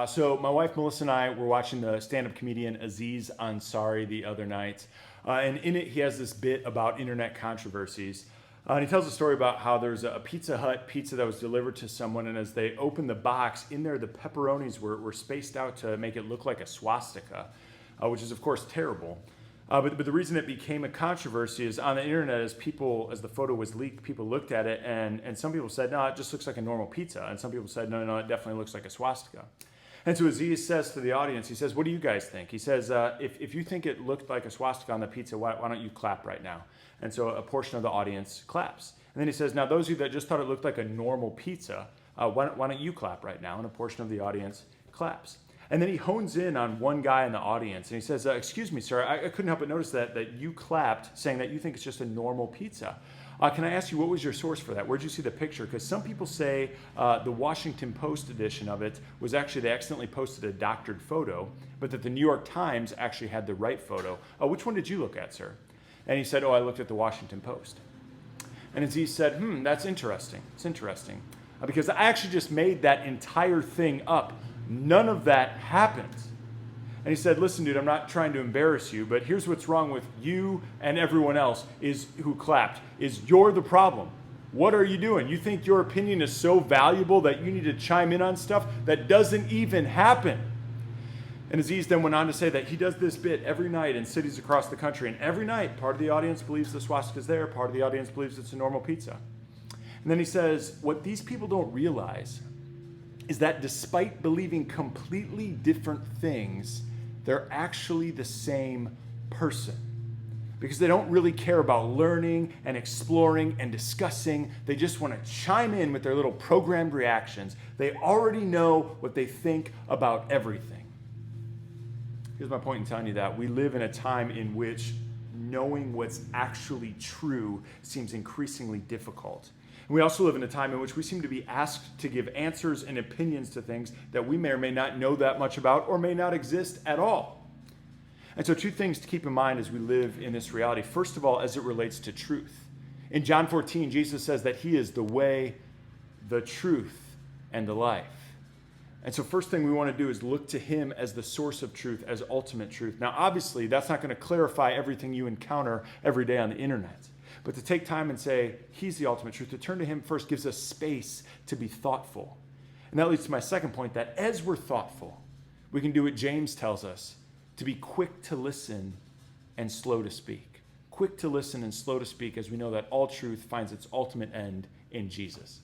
So my wife Melissa and I were watching the stand-up comedian Aziz Ansari the other night, and in it he has this bit about internet controversies. And he tells a story about how there's a Pizza Hut pizza that was delivered to someone, and as they opened the box, in there the pepperonis were spaced out to make it look like a swastika, which is of course terrible. But the reason it became a controversy is on the internet, as the photo was leaked, people looked at it, and some people said, no, it just looks like a normal pizza. And some people said, no, it definitely looks like a swastika. And so Aziz says to the audience, he says, what do you guys think? He says, if you think it looked like a swastika on the pizza, why don't you clap right now? And so a portion of the audience claps. And then he says, now those of you that just thought it looked like a normal pizza, why don't you clap right now? And a portion of the audience claps. And then he hones in on one guy in the audience, and he says, excuse me, sir, I couldn't help but notice that you clapped, saying that you think it's just a normal pizza. Can I ask you, what was your source for that? Where'd you see the picture? Because some people say the Washington Post edition of it was actually, they accidentally posted a doctored photo, but that the New York Times actually had the right photo. Which one did you look at, sir? And he said, I looked at the Washington Post. And Aziz said, that's interesting. It's interesting. Because I actually just made that entire thing up. None of that happened. And he said, listen, dude, I'm not trying to embarrass you, but here's what's wrong with you and everyone else who clapped, is you're the problem. What are you doing? You think your opinion is so valuable that you need to chime in on stuff that doesn't even happen. And Aziz then went on to say that he does this bit every night in cities across the country, and every night part of the audience believes the swastika's there, part of the audience believes it's a normal pizza. And then he says, what these people don't realize is that despite believing completely different things, they're actually the same person. Because they don't really care about learning and exploring and discussing. They just want to chime in with their little programmed reactions. They already know what they think about everything. Here's my point in telling you that. We live in a time in which knowing what's actually true seems increasingly difficult. And we also live in a time in which we seem to be asked to give answers and opinions to things that we may or may not know that much about or may not exist at all. And so 2 things to keep in mind as we live in this reality. First of all, as it relates to truth. In John 14, Jesus says that he is the way, the truth, and the life. And so first thing we want to do is look to him as the source of truth, as ultimate truth. Now, obviously, that's not going to clarify everything you encounter every day on the internet. But to take time and say, he's the ultimate truth, to turn to him first gives us space to be thoughtful. And that leads to my second point, that as we're thoughtful, we can do what James tells us, to be quick to listen and slow to speak. Quick to listen and slow to speak, as we know that all truth finds its ultimate end in Jesus.